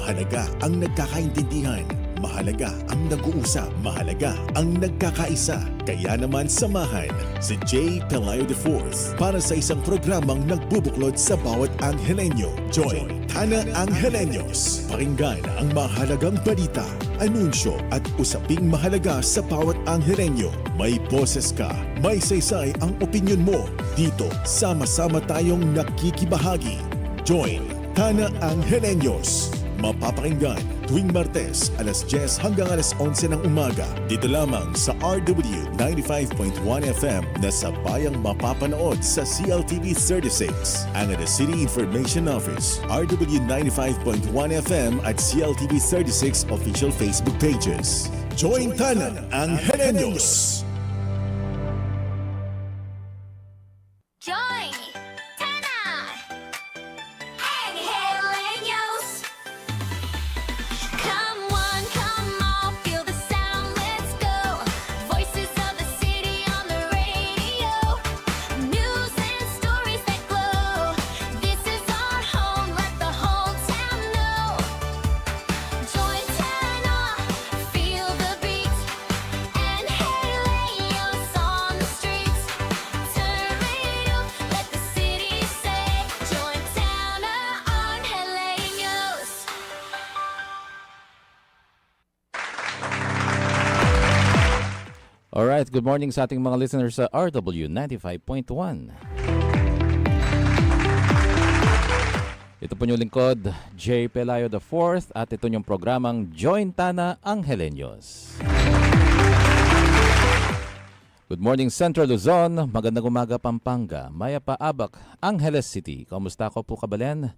Mahalaga ang nagkakaintindihan. Mahalaga ang nag-uusap. Mahalaga ang nagkakaisa. Kaya naman samahan si J. Pelayo IV para sa isang programang nagbubuklod sa bawat Anghelenyo. Join Tana Anghelenyos. Pakinggan ang mahalagang balita, anunsyo at usaping mahalaga sa bawat Anghelenyo. May boses ka, may saysay ang opinyon mo. Dito, sama-sama tayong nakikibahagi. Join Tana Anghelenyos. Mapapakinggan tuwing Martes alas 10 hanggang alas 11 ng umaga dito lamang sa RW 95.1 FM na sabayang mapapanood sa CLTV 36, Angeles City Information Office, RW 95.1 FM at CLTV 36 official Facebook pages. Join Tana Anghelenyos! Join Tana Anghelenyos. Come on, come on, feel the sound, let's go. Voices of the city on the radio. News and stories that glow. This is our home, let the whole town know. Join Tana, feel the beat. Anghelenyos on the streets. Turn radio, let the city say. Join Tana Anghelenyos. Alright, good morning sa ating mga listeners sa RW 95.1. Ito po yung lingkod, J. Pelayo IV, at ito yung programang Join Tana Anghelenyos. Good morning Central Luzon, magandang umaga Pampanga, Maya Paabak, Angeles City. Kamusta ko po kabalen?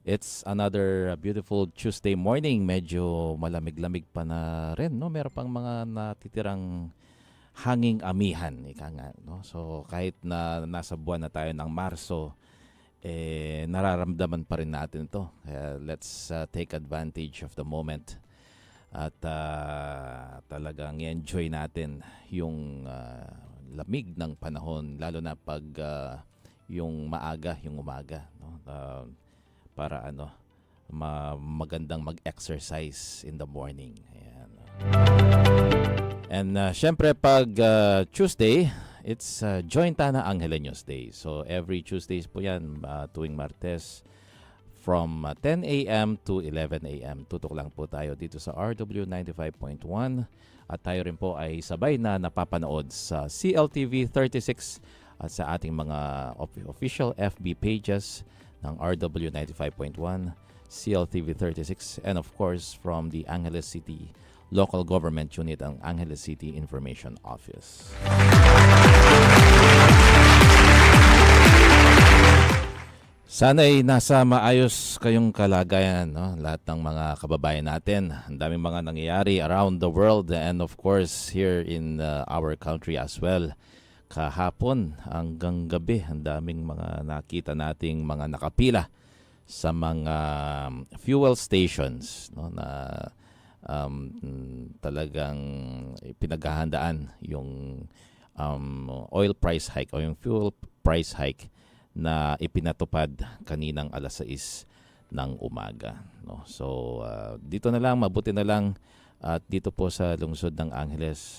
It's another beautiful Tuesday morning. Medyo malamig-lamig pa na rin, no? Meron pang mga natitirang hanging amihan, ika nga, no? So kahit na nasa buwan na tayo ng Marso, nararamdaman pa rin natin ito. Kaya let's take advantage of the moment at talagang i-enjoy natin yung lamig ng panahon, lalo na pag yung maaga, yung umaga, no? Para magandang mag-exercise in the morning. Ayan. And syempre pag Tuesday, it's Join Tana Anghelenyos Day. So every Tuesdays po yan, tuwing Martes from 10 a.m. to 11 a.m. Tutok lang po tayo dito sa RW 95.1 at tayo rin po ay sabay na napapanood sa CLTV 36 at sa ating mga official FB pages ng RW 95.1, CLTV 36, and of course from the Angeles City Local Government Unit, ang Angeles City Information Office. Sana'y nasa maayos kayong kalagayan, no? Lahat ng mga kababayan natin. Ang daming mga nangyayari around the world and of course here in our country as well. Kahapon hanggang gabi, ang daming mga nakita nating mga nakapila sa mga fuel stations, no, na talagang pinaghahandaan yung oil price hike o yung fuel price hike na ipinatupad kaninang alas 6 ng umaga, no? So dito na lang, mabuti na lang at dito po sa lungsod ng Angeles,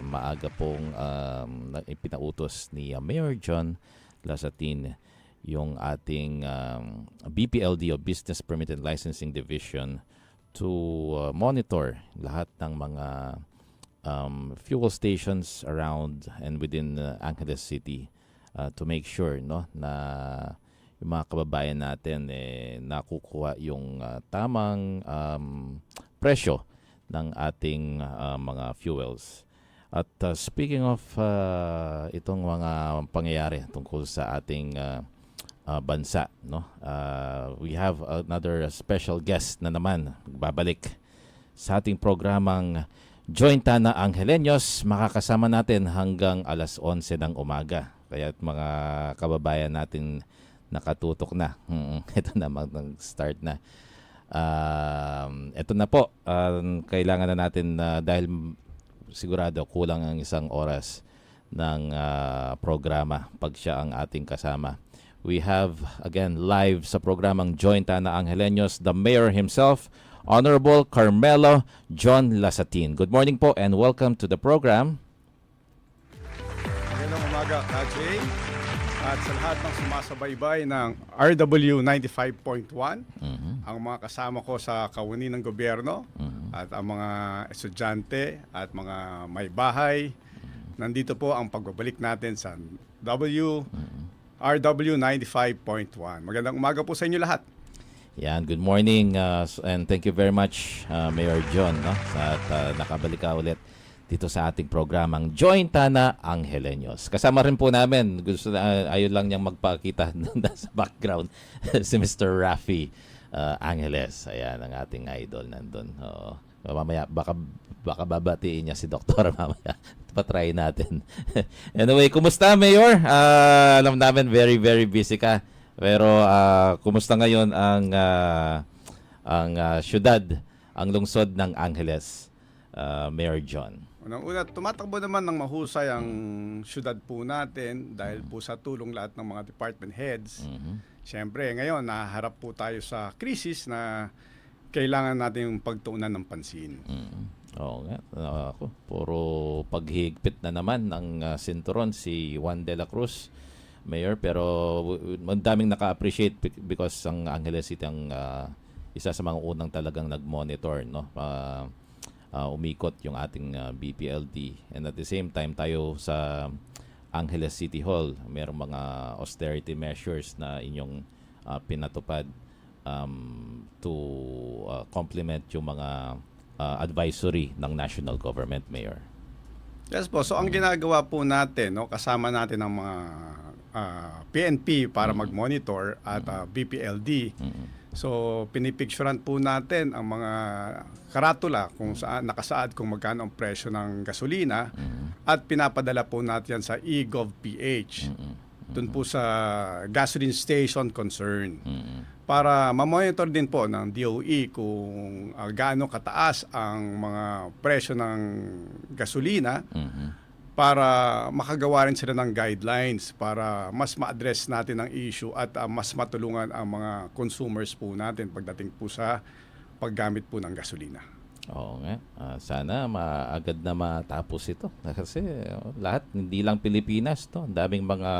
maaga pong ipinautos ni Mayor John Lasatin yung ating BPLD o Business Permit and Licensing Division to monitor lahat ng mga fuel stations around and within Angeles City to make sure, no, na yung mga kababayan natin nakukuha yung tamang presyo ng ating mga fuels. At speaking of itong mga pangyayari tungkol sa ating bansa, no? We have another special guest na naman babalik sa ating programang Join Tana Anghelenyos. Makakasama natin hanggang alas 11 ng umaga. Kaya mga kababayan natin nakatutok na. Ito na, mag-start na. Ito na po. Kailangan na natin dahil sigurado kulang ang isang oras ng programa pag siya ang ating kasama. We have, again, live sa programang Join Tana Anghelenyos, the Mayor himself Honorable Carmelo John Lasatin. Good morning po and welcome to the program. Magandang umaga, Ka-J. At sa lahat ng sumasabay-bay ng RW 95.1, ang mga kasama ko sa kawani ng gobyerno, at ang mga estudyante at mga may bahay, nandito po ang pagbabalik natin sa RW 95.1. Magandang umaga po sa inyo lahat. Yan, good morning and thank you very much Mayor John, no? At nakabalik ka ulit dito sa ating programang Join Tana Angeleños. Kasama rin po namin, gusto ayun lang niyang magpakita sa background si Mr. Rafi Angeles. Ayan ang ating idol nandun. Mamaya baka babatiin niya si Doktor mamaya. Patry natin. Anyway, kumusta Mayor? Alam namin very very busy ka. Pero kumusta ngayon ang syudad, ang lungsod ng Angeles, Mayor John? Unang-una, tumatakbo naman ng mahusay ang syudad po natin dahil po sa tulong lahat ng mga department heads. Siyempre, ngayon, nahaharap po tayo sa krisis na kailangan natin pagtuunan ng pansin. Oo nga. Ako, puro paghigpit na naman ng sinturon si Juan de la Cruz, Mayor. Pero ang daming naka-appreciate because ang Angeles City ang isa sa mga unang talagang nag-monitor, no? Umikot yung ating BPLD, and at the same time tayo sa Angeles City Hall mayroong mga austerity measures na inyong pinatupad to complement yung mga advisory ng national government, Mayor. Yes po, so ang ginagawa po natin, no, kasama natin ang mga PNP para mag-monitor at BPLD. So, pinipicturean po natin ang mga karatula kung saan nakasaad kung magkano ang presyo ng gasolina at pinapadala po natin yan sa eGovPH. Doon po sa gasoline station concern. Para ma-monitor din po ng DOE kung gaano kataas ang mga presyo ng gasolina para makagawa rin sila ng guidelines para mas ma-address natin ang issue at mas matulungan ang mga consumers po natin pagdating po sa paggamit po ng gasolina. Oo nga. Sana maagad na matapos ito. Kasi lahat, hindi lang Pilipinas, to. Ang daming mga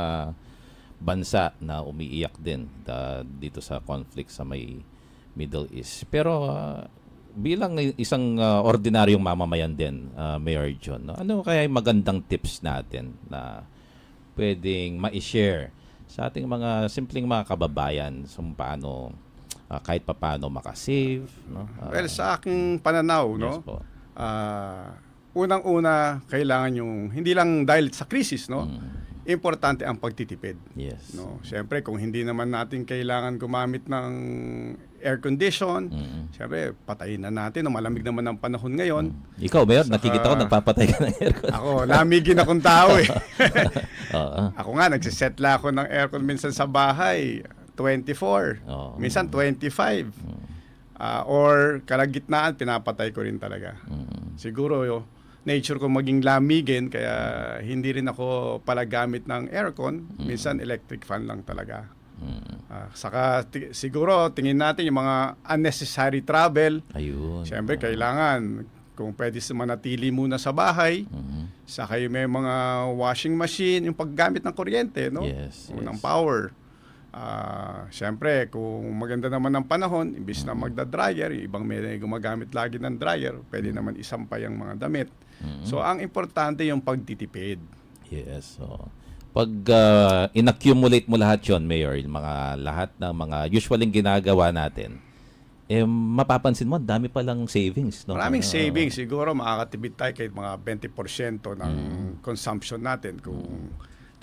bansa na umiiyak din dito sa conflict sa may Middle East. Pero bilang isang ordinaryong mamamayan din, Mayor John, no? Ano kaya yung magandang tips natin na pwedeng ma-share sa ating mga simpleng mga kababayan kung paano kahit paano makasave, no? Well, sa aking pananaw, Yes no? po. Unang-una, kailangan yung hindi lang dahil sa krisis, no? Importante ang pagtitipid. Yes. No, siyempre kung hindi naman natin kailangan gumamit ng air condition, siyempre patayin na natin. Malamig naman ang panahon ngayon. Ikaw, Mayor, nakikita ko nagpapatay ka ng aircon. Ako, lamigin akong tao eh. Oo. Ako nga, nagsiset lang ako ng aircon minsan sa bahay, 24, Oo. minsan 25. Or kalagitnaan, pinapatay ko rin talaga. Siguro nature ko maging lamigin, kaya hindi rin ako palagamit ng aircon. Minsan electric fan lang talaga. Saka siguro tingin natin yung mga unnecessary travel. Ayun. Siyempre kailangan kung pwede manatili muna sa bahay. Saka yung may mga washing machine, yung paggamit ng kuryente, no? Yes, Ng yes. power. Siyempre, kung maganda naman ang panahon, imbis na magda-dryer, yung ibang may gumagamit lagi ng dryer, pwede naman isampay ang mga damit. So, ang importante yung pagtitipid. Yes. So, pag inaccumulate mo lahat yon, Mayor, yung mga lahat ng mga usually ginagawa natin, mapapansin mo, dami palang savings. No? Maraming savings. Siguro makakatipid tayo kahit mga 20% ng consumption natin kung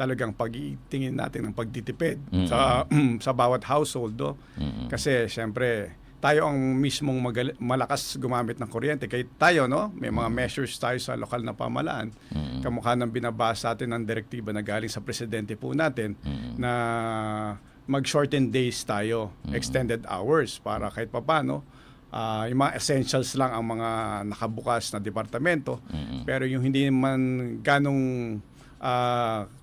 talagang pag-itingin natin ng pagtitipid sa bawat household. No? Kasi siyempre, tayo ang mismong malakas gumamit ng kuryente. Kahit tayo, no? May mga measures tayo sa lokal na pamahalaan. Kamukha ng binabasa natin ng direktiba na galing sa presidente po natin na mag-shorten days tayo, extended hours, para kahit papano, yung mga essentials lang ang mga nakabukas na departamento. Pero yung hindi man ganong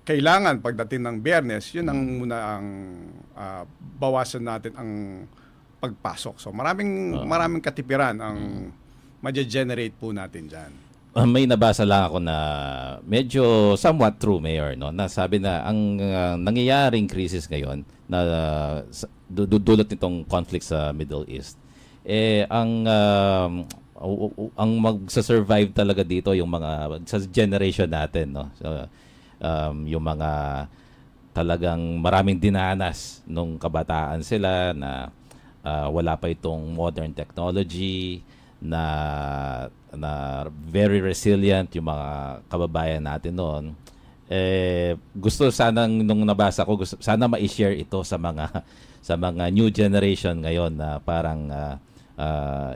kailangan pagdating ng Biyernes, yun ang muna ang bawasan natin ang pagpasok. So maraming katipiran ang ma-generate po natin diyan. May nabasa lang ako na medyo somewhat true, Mayor, no? Na sabi na ang nangyayaring crisis ngayon na dulot nitong conflict sa Middle East, ang magsa-survive talaga dito yung mga sa generation natin, no? So, yung mga talagang maraming dinanas nung kabataan sila na wala pa itong modern technology, na very resilient yung mga kababayan natin noon. Gusto sanang nung nabasa ko, sana ma-share ito sa mga new generation ngayon na parang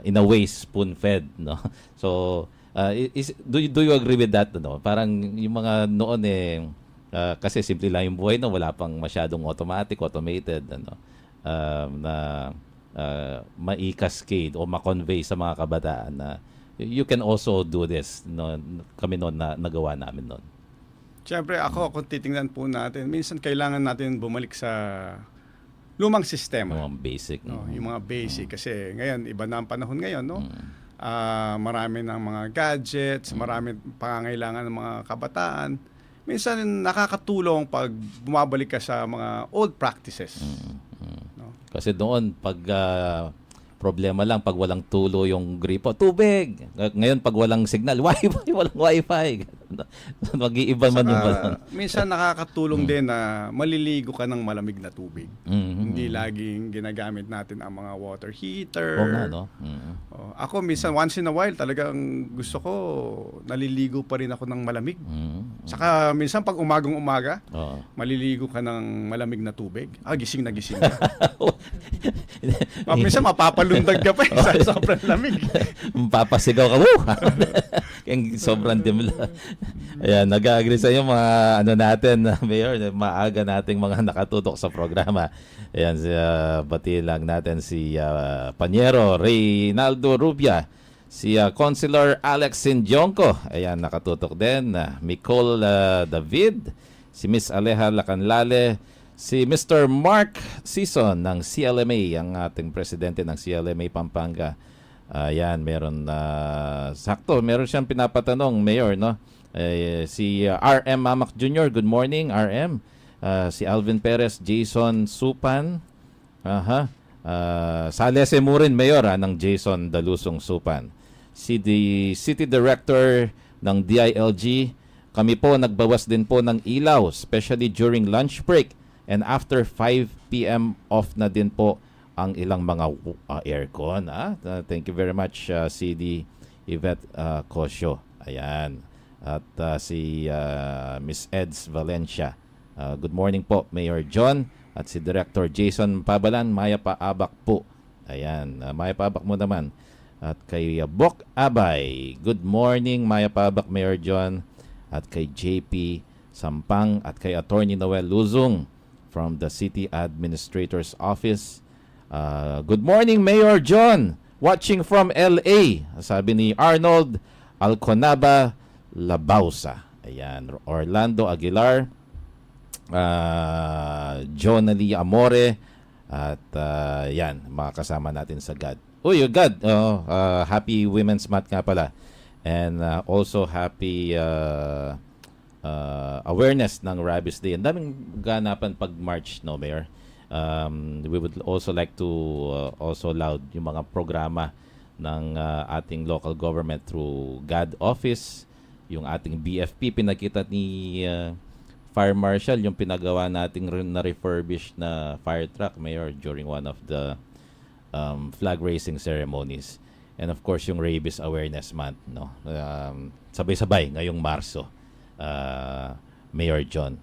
in a way spoon-fed, no? So do you agree with that, no? Parang yung mga noon kasi simple lang yung buhay, no? Wala pang masyadong automated, ano, na ma-cascade o ma-convey sa mga kabataan na you can also do this, no? Kami noon na nagawa namin noon. Siyempre kung titingnan po natin, minsan kailangan natin bumalik sa lumang sistema. Mga basic, No, yung mga basic kasi ngayon iba na ang panahon ngayon, no? Marami ng mga gadgets, marami pangangailangan ng mga kabataan. Minsan nakakatulong pag bumabalik ka sa mga old practices. No? Kasi doon pag problema lang pag walang tulo yung gripo, tubig. Ngayon pag walang signal, walang wifi. Mag-iiba man yung balon. Minsan nakakatulong din na maliligo ka ng malamig na tubig. Hindi laging ginagamit natin ang mga water heater. Oo nga, no? Ako minsan once in a while talagang gusto ko naliligo pa rin ako ng malamig. Saka minsan pag umaga, maliligo ka ng malamig na tubig. Gising na gising ka. Minsan mapapalundag ka pa sa sobrang lamig. Papasigaw ka, woo! Yung sobrang dimla. Ayan, nag-agree sa iyo mga natin, Mayor, maaga nating mga nakatutok sa programa. Ayan, bati lang natin si Panyero Reynaldo Rubia, si Councilor Alex Sinjonco, ayan, nakatutok din, Micol David, si Miss Aleja Lacanlale, si Mr. Mark Sison ng CLMA, ang ating presidente ng CLMA Pampanga. Ayan, meron sakto, meron siyang pinapatanong, Mayor, no? Si RM Mamak Jr., good morning, RM. Si Alvin Perez, Jason Supan. Salese Murin, Mayor, ng Jason Dalusong Supan. Si the City Director ng DILG, kami po nagbawas din po ng ilaw, especially during lunch break. And after 5 p.m. off na din po ang ilang mga aircon. Thank you very much, CD Yvette Cosio. Ayan. At si Miss Eds Valencia. Good morning po, Mayor John. At si Director Jason Pabalan, Maya Paabak po. Ayan. Maya Paabak mo naman. At kay Bok Abay. Good morning, Maya Paabak, Mayor John. At kay JP Sampang. At kay Attorney Noel Luzong from the City Administrator's Office. Good morning, Mayor John. Watching from LA. Sabi ni Arnold Alconaba Labausa. Ayan. Orlando Aguilar. Jonalie Amore. At yan, mga kasama natin sa GAD. Uy, GAD. Happy Women's Month nga pala. And also happy awareness ng Rabies Day. Ang daming ganapan pag March, no, Mayor? We would also like to also laud yung mga programa ng ating local government through GAD office, yung ating BFP, pinakita ni Fire Marshal, yung pinagawa nating na-refurbish na fire truck, Mayor, during one of the flag raising ceremonies. And of course, yung Rabies Awareness Month, no? Sabay-sabay ngayong Marso, Mayor John.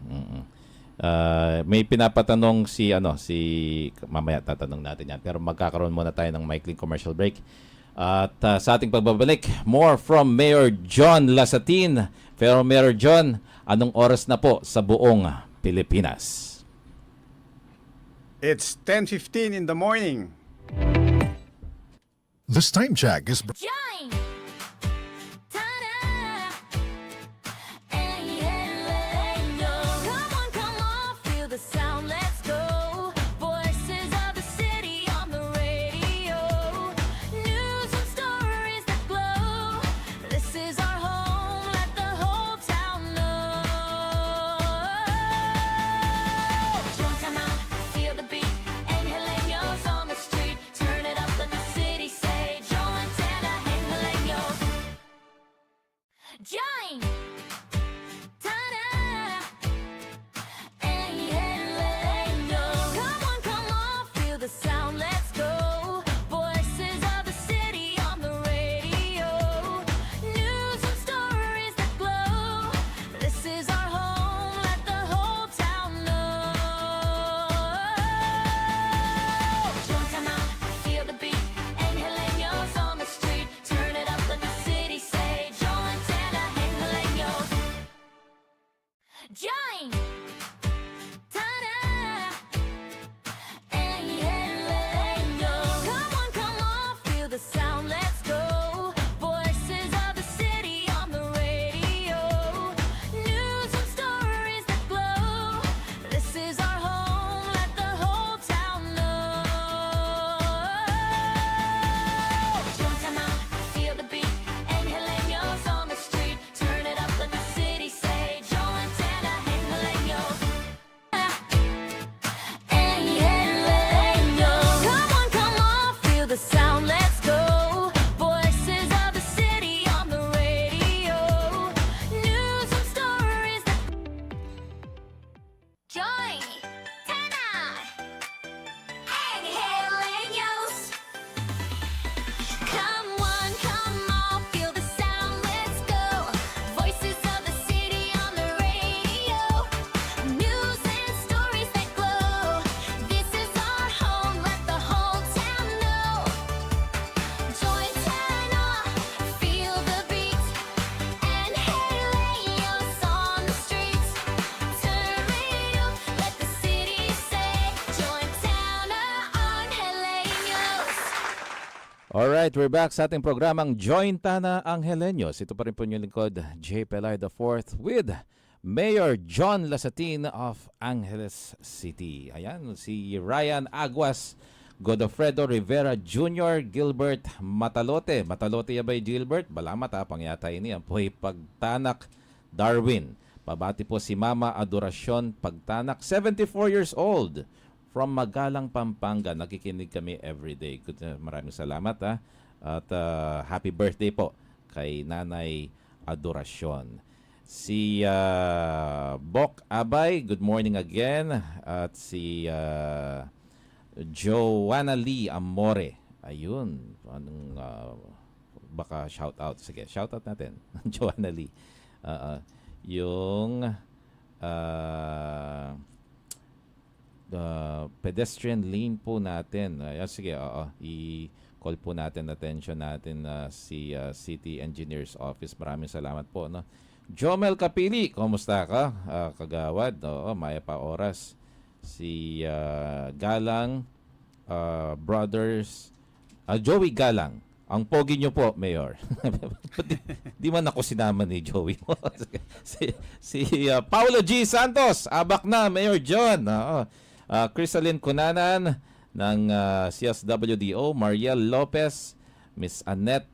May pinapatanong si mamaya tatanong natin yan, pero magkakaroon muna tayo ng maikling commercial break. At sa ating pagbabalik, more from Mayor John Lasatin. Pero Mayor John, anong oras na po sa buong Pilipinas? It's 10:15 in the morning. This time check is Join! Ta-da! Hey, hey, no. Come on, feel the sound, let's go. Voices of the city on the radio. let's go. Voices of the city on the radio. News and stories that join Tana Angeleños. Come on, feel the sound, let's go. Voices of the city on the radio. News and stories that glow. This is our home, let the whole town know. Join Tana, feel the beat. Angeleños on the streets. Turn radio, let the city say. Join Tana Angeleños. Alright, we're back sa ating programang Join Tana Angeleños. Ito pa rin po yung lingkod, J. Pelay IV with Mayor John Lasatin of Angeles City. Ayan, si Ryan Aguas, Godofredo Rivera Jr., Gilbert Matalote. Matalote ya ba Gilbert? Balamat ha, pangyatay niya. Po'y Pagtanak Darwin. Pabati po si Mama Adoracion Pagtanak, 74 years old. From Magalang, Pampanga. Nakikinig kami everyday. Maraming salamat ha. At happy birthday po kay Nanay Adoracion. Si Bok Abay, good morning again. At si Joanna Lee Amore. Ayun. Anong, baka shout out. Sige, shout out natin. Joanna Lee. Yung pedestrian lane po natin. Sige, i-call po natin, attention natin si City Engineers Office. Maraming salamat po. No? Jomel Kapili, kumusta ka? Kagawad, maya pa oras. Si Galang Brothers, Joey Galang. Ang pogi nyo po, Mayor. Di man ako sinama ni Joey mo. si Paulo G. Santos, abak na, Mayor John. Crisaline Cunanan ng CSWDO, Mariel Lopez, Miss Annette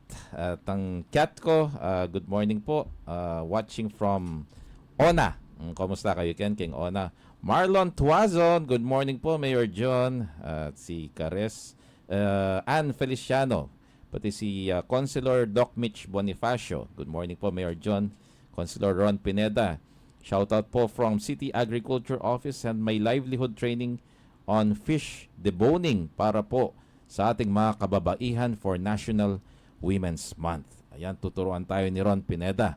Tangkiatko, good morning po. Watching from Ona. Kumusta kayo, King Ona? Marlon Tuazon, good morning po, Mayor John. Si Cares, Ann Feliciano, pati si Councilor Doc Mitch Bonifacio. Good morning po, Mayor John. Councilor Ron Pineda. Shoutout po from City Agriculture Office and may livelihood training on fish deboning para po sa ating mga kababaihan for National Women's Month. Ayan, tuturuan tayo ni Ron Pineda,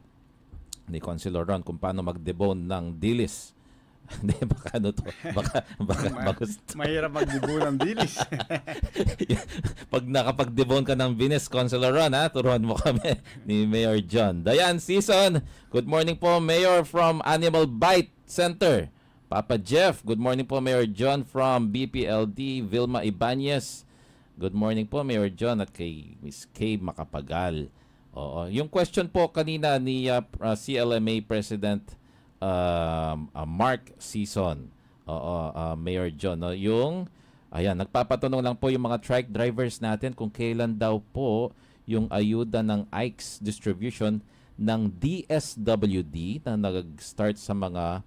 ni Councilor Ron, kung paano mag-debone ng dilis. Hindi, baka ano to? Baka gusto. Mahirap mag-debone ng dilis. Pag nakapag-debone ka ng Venus, Councilor Ron, turuan mo kami ni Mayor John. Dayan Season, good morning po, Mayor from Animal Bite Center. Papa Jeff, good morning po, Mayor John from BPLD. Vilma Ibanez, good morning po, Mayor John, at kay Miss Kay Makapagal. Yung question po kanina ni CLMA President Mark Season, Mayor John, yung ayan, nagpapatanong lang po yung mga trike drivers natin kung kailan daw po yung ayuda ng IKES distribution ng DSWD na nag-start sa mga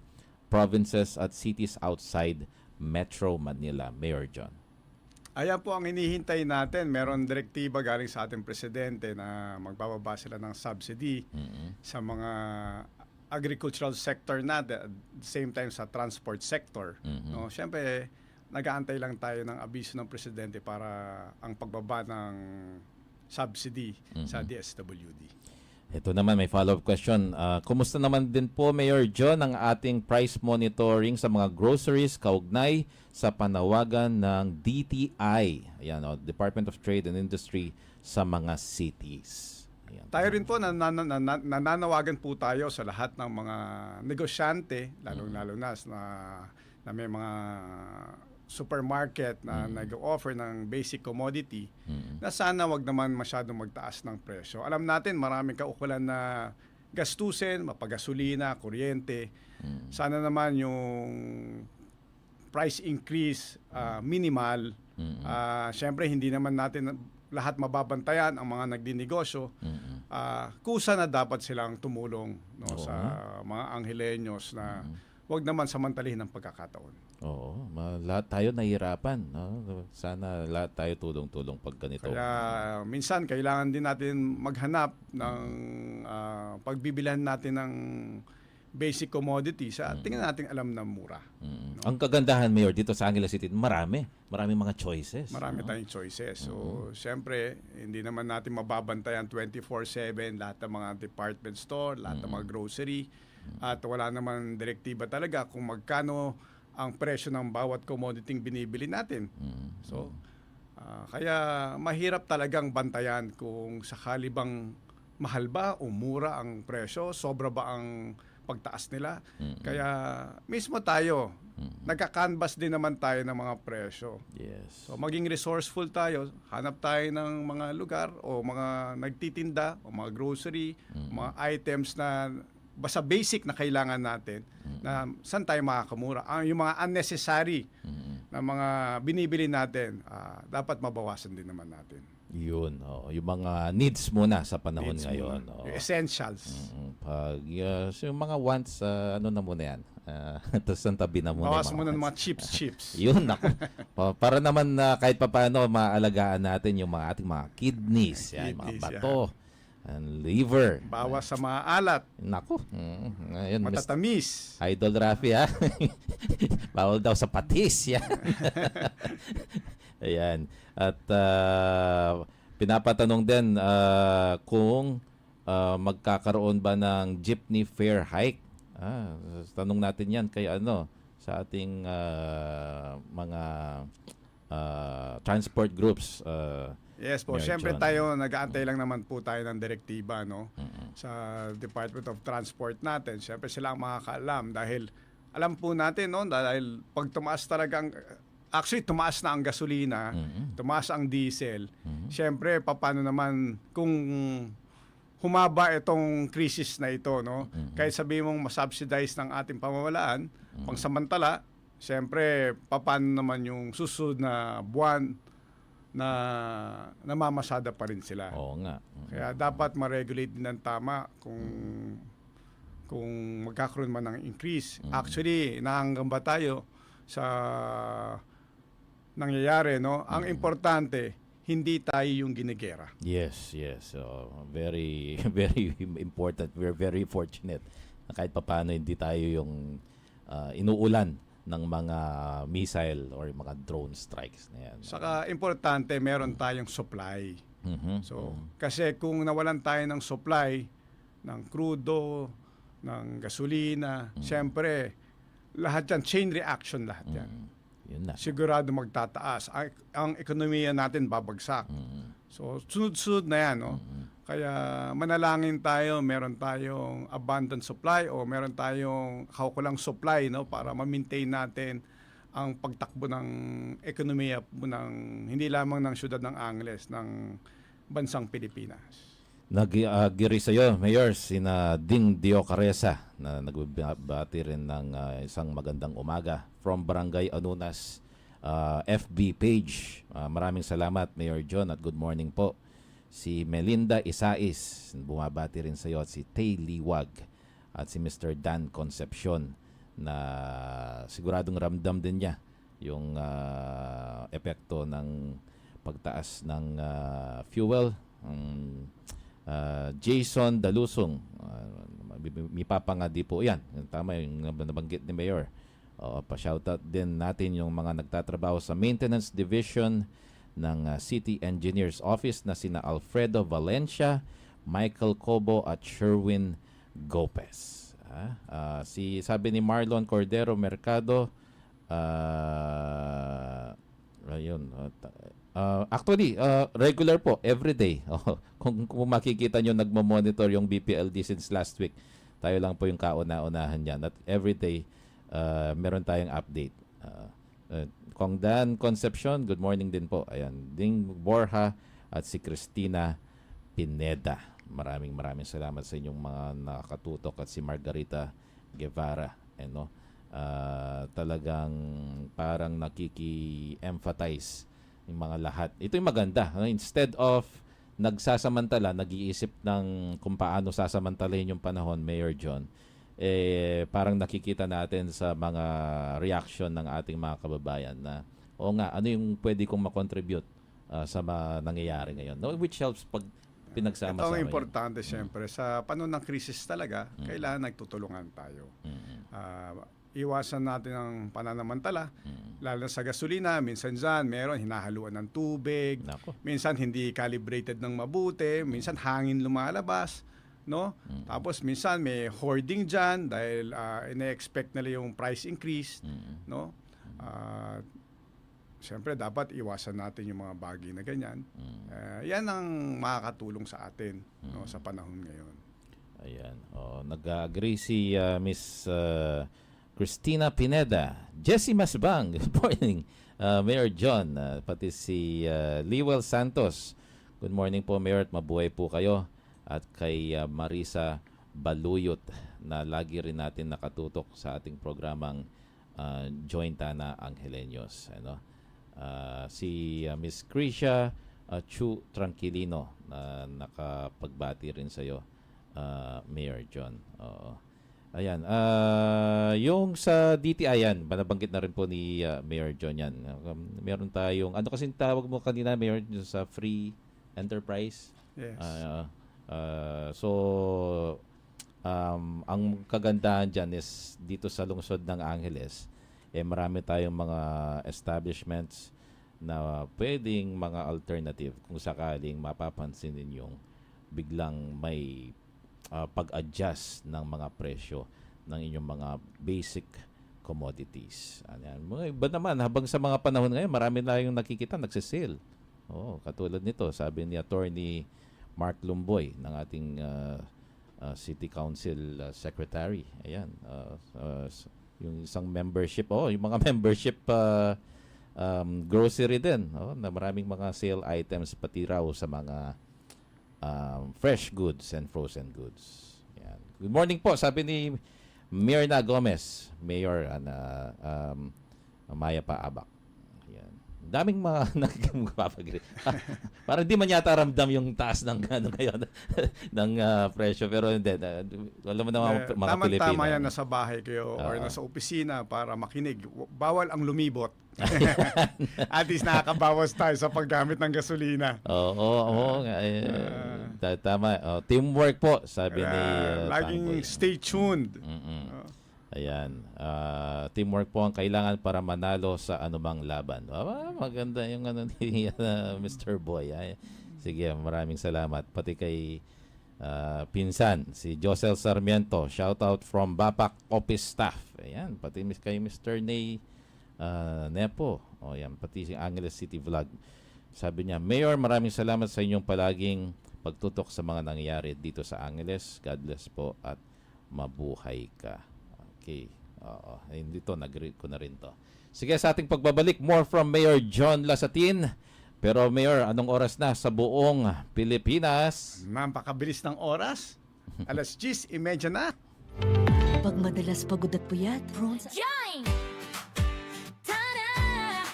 provinces at cities outside Metro Manila. Mayor John. Ayan po ang hinihintay natin. Meron direktiba galing sa ating presidente na magbababa sila ng subsidy sa mga agricultural sector na, at the same time sa transport sector. No, syempre nag-aantay lang tayo ng abiso ng presidente para ang pagbaba ng subsidy sa DSWD. Ito naman, may follow-up question. Kumusta naman din po, Mayor John, ang ating price monitoring sa mga groceries kaugnay sa panawagan ng DTI, ayan, Department of Trade and Industry, sa mga cities? Ayan. Tayo rin po, nananawagan po tayo sa lahat ng mga negosyante, lalong-lalo na may mga supermarket na nag-offer ng basic commodity, na sana wag naman masyadong magtaas ng presyo. Alam natin, maraming kaukulan na gastusin, mapagasolina, kuryente. Sana naman yung price increase minimal. Siyempre, hindi naman natin lahat mababantayan ang mga nagdinegosyo. Kusa na dapat silang tumulong, no, sa mga Angeleños na wag naman samantalihin ang pagkakataon. Oo, lahat tayo nahihirapan, no? Sana lahat tayo tulong-tulong pag ganito. Kaya minsan kailangan din natin maghanap ng pagbibilhan natin ng basic commodities at tingnan natin alam na mura. Ang kagandahan, Mayor, dito sa Angeles City, maraming mga choices. Marami no? tayong choices. So, siyempre, hindi naman natin mababantayan 24/7 lahat ng mga department store, lahat ng mga grocery. At wala naman direktiba talaga kung magkano ang presyo ng bawat commodity binibili natin. So, kaya mahirap talagang bantayan kung sakali bang mahal ba o mura ang presyo, sobra ba ang pagtaas nila. Kaya mismo tayo, nagka-canvas din naman tayo ng mga presyo. Yes. So maging resourceful tayo, hanap tayo ng mga lugar o mga nagtitinda o mga grocery, mga items na basta basic na kailangan natin na saan tayo makakamura. Yung mga unnecessary na mga binibili natin, dapat mabawasan din naman natin. Yun, yung mga needs muna sa panahon Needs ngayon. muna. Yung essentials. Pag so yung mga wants, ano na muna yan? Tapos ang tabi na muna. Bawas muna ng mga chips. Yun, ako. Para naman na kahit papaano maalagaan natin yung mga ating mga kidneys, yan, mga Kidneys, bato, and liver. Bawas sa mga alat, Nako. Ayun, matatamis. Idol Rafi, ha? Bawal daw sa patis, yan. Ayan. At pinapatanong din kung magkakaroon ba ng jeepney fare hike. Tanong natin yan kay sa ating mga transport groups. Yes po, Mayor siyempre John. tayo, nag-aantay lang naman po tayo ng direktiba no? Sa Department of Transport natin. Siyempre sila ang makakaalam dahil alam po natin no, dahil pag tumaas talagang actually tumaas na ang gasolina, tumaas ang diesel. Siyempre paano naman kung humaba itong crisis na ito no? Kahit sabihin mong masubsidize ng ating pamawalaan, pangsamantala, siyempre paano naman yung susunod na buwan na namamasada pa rin sila. Oo nga. Kaya dapat ma-regulate din ng tama kung magkakaroon man ng increase. Actually, nahanggang ba tayo sa nangyayari, no? Ang importante, hindi tayo yung ginigera. Yes. Very, very important. We're very fortunate na kahit papaano hindi tayo yung inuulan ng mga missile or mga drone strikes na yan. Saka importante, meron tayong supply. So, kasi kung nawalan tayo ng supply ng crudo, ng gasolina, siyempre, lahat yan, chain reaction lahat yan. Yun na. Sigurado magtataas. Ang ekonomiya natin babagsak. So, sunod-sunod na yan, no? Kaya manalangin tayo, meron tayong abundant supply o meron tayong kaukulang supply, no? Para ma-maintain natin ang pagtakbo ng ekonomiya ng hindi lamang ng siyudad ng Angeles, ng bansang Pilipinas. Nag-agree sa'yo, Mayor, sina Ding Dio Caresa na nagbabati rin ng isang magandang umaga from Barangay Anunas FB page. Maraming salamat, Mayor John, at good morning po. Si Melinda Isais, bumabati rin sa iyo, at si Tay Liwag at si Mr. Dan Concepcion na siguradong ramdam din niya yung epekto ng pagtaas ng fuel. Jason Dalusong, mipapangadi po yan. Tama yung nabanggit ni Mayor. Pa-shoutout din natin yung mga nagtatrabaho sa Maintenance Division ng City Engineers Office na sina Alfredo Valencia, Michael Cobo at Sherwin Gopez. Sabi ni Marlon Cordero Mercado, ayun, actually, regular po, everyday. Kung makikita nyo, nagmo-monitor yung BPLD since last week. Tayo lang po yung kauna-unahan yan. At everyday, meron tayong update. Kong Dan Concepcion, good morning din po. Ayan, Ding Borja at si Cristina Pineda. Maraming salamat sa inyong mga nakatutok, at si Margarita Guevara. Talagang parang nakiki-emphasize yung mga lahat. Ito yung maganda. Instead of nagsasamantala, nag-iisip ng kung paano sasamantalahin yung panahon, Mayor John, parang nakikita natin sa mga reaction ng ating mga kababayan na o nga, ano yung pwede kong makontribute sa nangyayari ngayon, no? Which helps pag Ito pinagsama-sama ang yun. importante siyempre. Sa panahon ng krisis talaga, kailangan nagtutulungan tayo. Iwasan natin ang pananamantala, lalo na sa gasolina. Minsan dyan, meron hinahaluan ng tubig. Nako. Minsan hindi calibrated ng mabuti. Minsan hangin lumalabas. No? Tapos minsan may hoarding dyan dahil ina-expect nila yung price increase. No? Siyempre, dapat iwasan natin yung mga bagay na ganyan. Yan ang makakatulong sa atin no, sa panahon ngayon. Ayan. Nag-agree si Miss Cristina Pineda. Jessie Masbang. Good morning. Mayor John. Pati si Liwel Santos. Good morning po, Mayor. At mabuhay po kayo. At kay Marisa Baluyot na lagi rin natin nakatutok sa ating programang Jointana Angeleños. Ano? Si Miss Krisha Chu Tranquilino na nakapagbati rin sa iyo, Mayor John. Oo. Ayan. Yung sa DTI yan, nabanggit na rin po ni Mayor John yan. Meron tayong, ano kasing tawag mo kanina, Mayor, sa free enterprise? Yes. Ang kagandahan dyan is dito sa lungsod ng Angeles, marami tayong mga establishments na pwedeng mga alternative kung sakaling mapapansin ninyong biglang may pag-adjust ng mga presyo ng inyong mga basic commodities. Ayan. Mga iba naman, habang sa mga panahon ngayon, marami na yung nakikita, nagsisale. Katulad nito, sabi ni Attorney Mark Lumboy ng ating City Council Secretary. Ayan. Yung isang membership, yung mga membership grocery din, na maraming mga sale items pati raw sa mga fresh goods and frozen goods. Yan. Good morning po, sabi ni Mirna Gomez, Mayor Maya Paabak. Yan. Daming mga nagpapagri. Parang di man yata ramdam yung taas ng ngayon ng presyo, pero hindi. Alam mo naman mga Pilipino. Tama yan, nasa bahay kayo or nasa opisina para makinig. Bawal ang lumibot. At least nakakabawas tayo sa paggamit ng gasolina. Oo. Tama. Teamwork po, sabi ni laging Tangboy. stay tuned. Ayan. Teamwork po ang kailangan para manalo sa anumang laban. Maganda yung ano ni Mr. Boy. Sige, maraming salamat. Pati kay pinsan, si Josel Sarmiento. Shout out from Bapak Office Staff. Ayan. Pati kay Mr. Ney Nepo. Yan. Pati si Angeles City Vlog. Sabi niya, Mayor, maraming salamat sa inyong palaging pagtutok sa mga nangyayari dito sa Angeles. God bless po at mabuhay ka. Okay. Dito, nag-read ko na rin to. Sige, sa ating pagbabalik, more from Mayor John Lasatin. Pero Mayor, anong oras na sa buong Pilipinas? Napakabilis ng oras. Alas 10:30 na. Pag madalas pagod at puyat, bronze Join! Ta-da!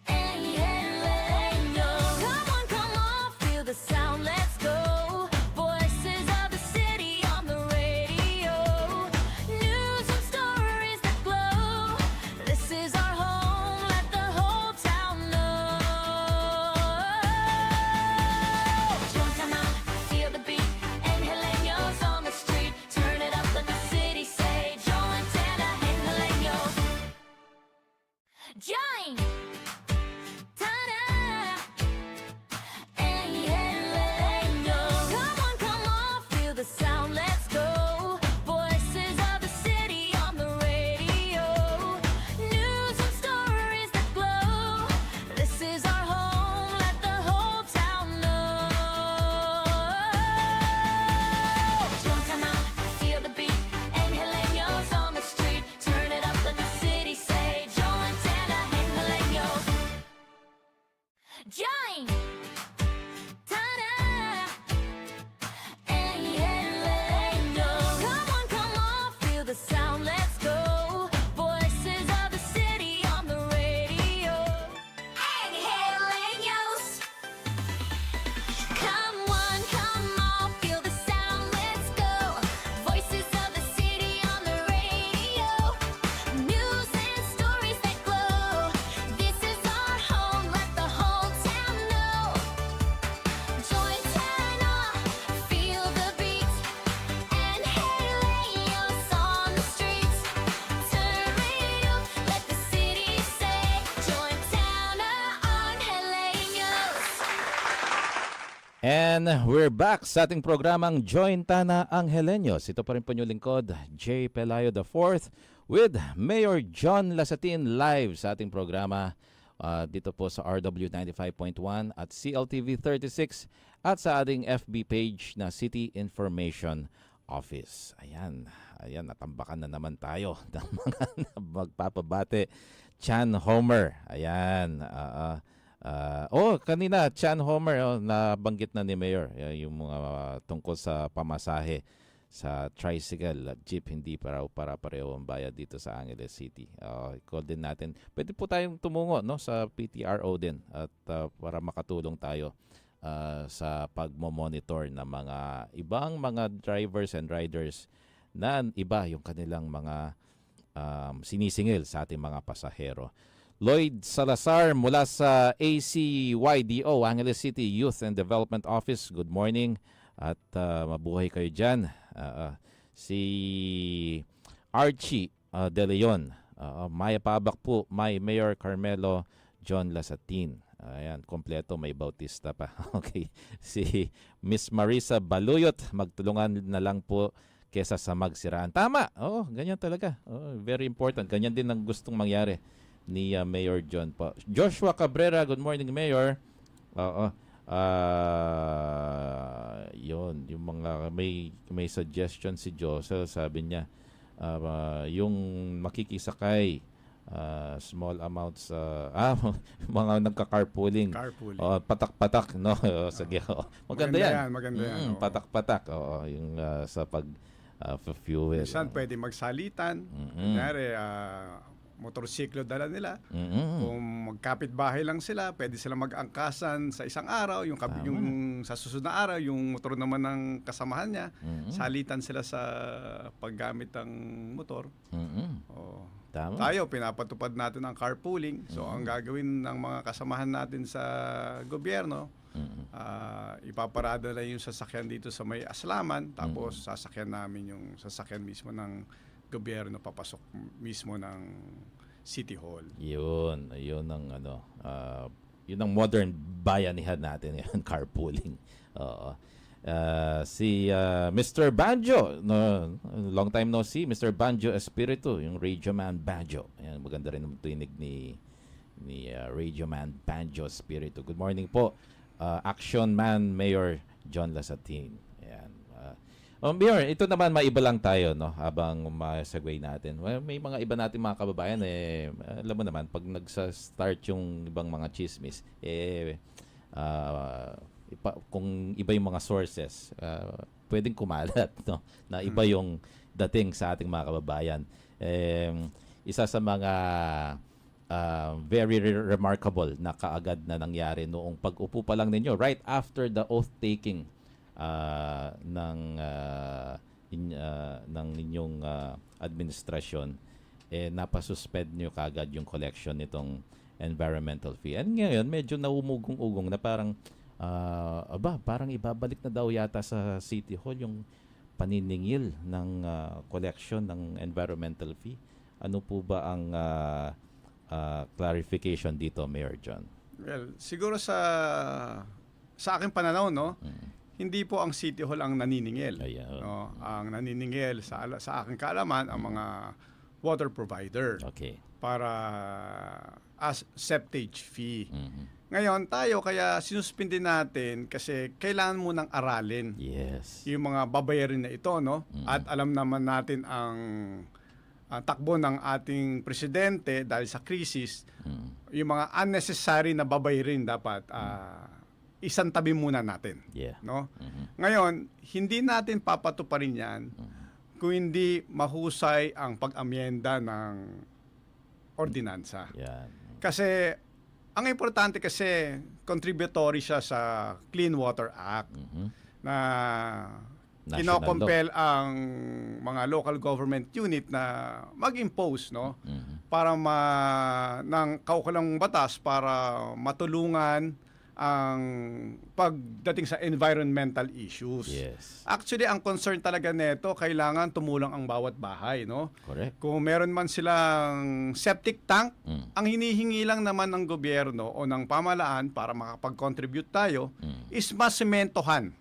Angeleño. Come on, feel the sound, let's go. Voices of the city on the radio. News and stories that glow. This is our home, let the whole town know. Don't come out, feel the beat. Angeleños on the street. Turn it up, let the city say. Join Tana, Angeleño. Join! Ta-da! Angeleño. And we're back sa ating programang Jointana Angeleños. Ito pa rin po yung lingkod, J. Pelayo IV with Mayor John Lasatin live sa ating programa dito po sa RW 95.1 at CLTV 36 at sa ating FB page na City Information Office. Ayan, natambakan na naman tayo ng mga magpapabate. Chan Homer, ayan, kanina Chan Homer, nabanggit na ni Mayor yung mga tungkol sa pamasahe sa tricycle at jeep, hindi para pareho ang bayad dito sa Angeles City. Call din natin. Pwede po tayong tumungo sa PTRO din at para makatulong tayo sa pagmo-monitor ng mga ibang mga drivers and riders na iba yung kanilang mga sinisingil sa ating mga pasahero. Lloyd Salazar mula sa ACYDO, Angeles City Youth and Development Office. Good morning at mabuhay kayo dyan. Si Archie De Leon, Maya Pabak po, Mayor Carmelo John Lasatin. Ayan, kompleto, may Bautista pa. Okay. Si Miss Marisa Baluyot, magtulungan na lang po kesa sa magsiraan. Tama. Ganyan talaga. Very important. Ganyan din ang gustong mangyari ni Mayor John po. Joshua Cabrera, good morning, Mayor. Yun, yung mga may suggestion si Joseph, sabi niya, yung makikisakay, small amounts, mga nagka-carpooling. Patak-patak, no? Sige, maganda yan. Maganda yan. Patak-patak, yung sa fuel. Minsan pwede magsalitan. Kunyari, motorsiklo dala nila. Kung magkapit-bahay lang sila, pwede sila mag-angkasan sa isang araw. Yung sa susunod na araw, yung motor naman ng kasamahan niya, salitan sila sa paggamit ng motor. Tama. Tayo, pinapatupad natin ang carpooling. So, ang gagawin ng mga kasamahan natin sa gobyerno, ipaparada na yung sasakyan dito sa may Aslaman, tapos sasakyan namin yung sasakyan mismo ng gobyerno papasok mismo ng City Hall. Yun ang yun ang modern bayanihan natin, yun, carpooling. Si Mr. Banjo, long time no see, Mr. Banjo Espiritu, yung Radio Man Banjo. Ayan, maganda rin ang tinig ni Radio Man Banjo Espiritu. Good morning po. Action Man Mayor John Lasatin. Ayan. Mayor, ito naman maiba lang tayo, no, habang ma-segue natin. Well, may mga iba natin mga kababayan, alam mo naman, pag nagsa-start yung ibang mga chismis, kung iba yung mga sources, pwedeng kumalat, no, na iba yung dating sa ating mga kababayan. Isa sa mga very remarkable na kaagad na nangyari noong pag-upo pa lang ninyo, right after the oath-taking ng inyong administrasyon, napasuspend nyo kagad yung collection nitong environmental fee. And ngayon, medyo naumugong-ugong na parang, parang ibabalik na daw yata sa City Hall yung paniningil ng collection ng environmental fee. Ano po ba ang clarification dito, Mayor John? Well, siguro sa aking pananaw, no, hindi po ang City Hall ang naniningil. No? Ang naniningil sa aking kaalaman ang mga water provider. Okay. Para as septage fee. Ngayon, tayo kaya sinuspindi natin kasi kailangan mo nang aralin. Yes. Yung mga babayarin na ito, no? At alam naman natin ang takbo ng ating presidente dahil sa krisis, yung mga unnecessary na babayarin dapat isang tabi muna natin. Yeah. No? Ngayon, hindi natin papatuparin yan kung hindi mahusay ang pag-amyenda ng ordinansa. Yan. Kasi, ang importante kasi, contributory siya sa Clean Water Act na kinocompel ang mga local government unit na mag-impose, no? Para ng kaukulang batas para matulungan ang pagdating sa environmental issues. Yes. Actually, ang concern talaga nito, kailangan tumulong ang bawat bahay, no? Correct. Kung meron man silang septic tank, Mm. ang hinihingi lang naman ng gobyerno o ng pamahalaan para makapag-contribute tayo is masimentohan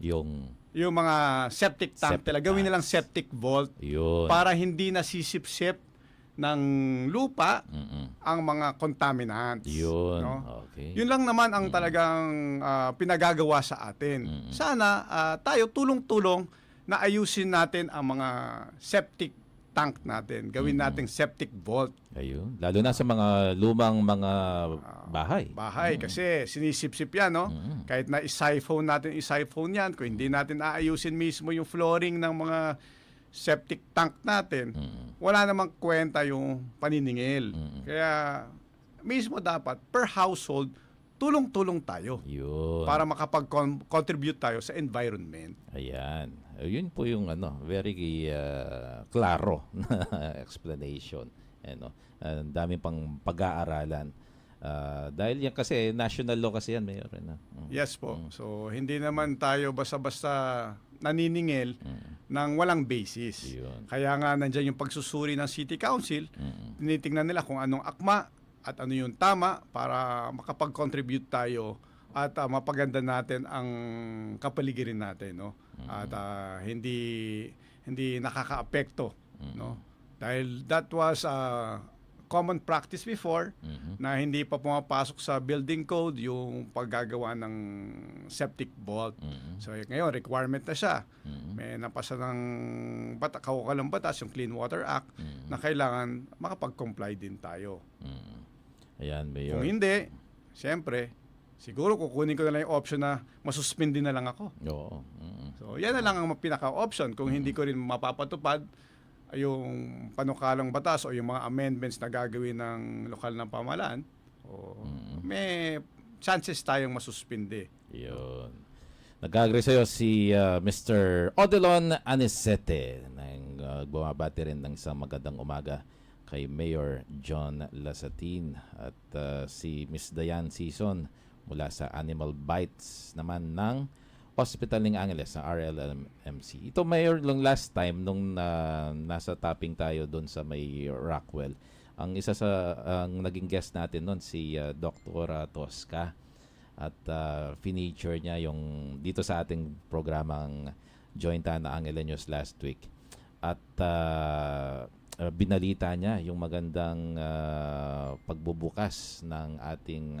Yung yung mga septic tank. Septic Talaga gawin nilang tanks. septic vault yun. para hindi nasisipsip ng lupa Mm-mm. ang mga contaminants. Yun. no? Okay. Yun lang naman ang talagang pinagagawa sa atin. Sana tayo tulong-tulong na ayusin natin ang mga septic tank natin. Gawin nating septic vault. Ayun. Lalo na sa mga lumang mga bahay. Kasi sinisip-sip yan, no? Kahit na i-siphon yan, kung hindi natin aayusin mismo yung flooring ng mga septic tank natin, wala namang kwenta yung paniningil. Kaya mismo dapat per household tulong-tulong tayo Yun. para makapag-contribute tayo sa environment. Ayan. Yun po yung very klaro na explanation. Ano, ang dami pang pag-aaralan. Dahil yan kasi national law kasi yan, Mayor. Yes po. So hindi naman tayo basta-basta naniningil ng walang basis. Yun. Kaya nga nandiyan yung pagsusuri ng City Council, tinitingnan nila kung anong akma at ano yung tama para makapag-contribute tayo at mapaganda natin ang kapaligiran natin, no? At hindi nakakaapekto, no? Dahil that was common practice before na hindi pa pumapasok sa building code yung paggagawa ng septic vault. So ngayon requirement na siya. May napasa ng kaukalang batas yung Clean Water Act na kailangan makapag-comply din tayo. Ayan, Mayor. Kung hindi, siyempre, siguro kukunin ko na lang yung option na masuspindi na lang ako. Oo. So yan na lang ang pinaka-option. Kung hindi ko rin mapapatupad yung panukalang batas o yung mga amendments na gagawin ng lokal na pamahalaan, may chances tayong masuspindi. Yun. Nag-agree sa'yo si Mr. Odelon Anisete nang bumabati rin ng isang magandang umaga kay Mayor John Lasatin at si Miss Diane Season mula sa Animal Bites naman ng Hospital ng Angeles sa RLMMC. Ito, Mayor, last time nung nasa topping tayo doon sa may Rockwell, ang isa sa ang naging guest natin noon si Dr. Tosca at feature niya yung dito sa ating programang Jointan na Angela News last week. At binalita niya yung magandang pagbubukas ng ating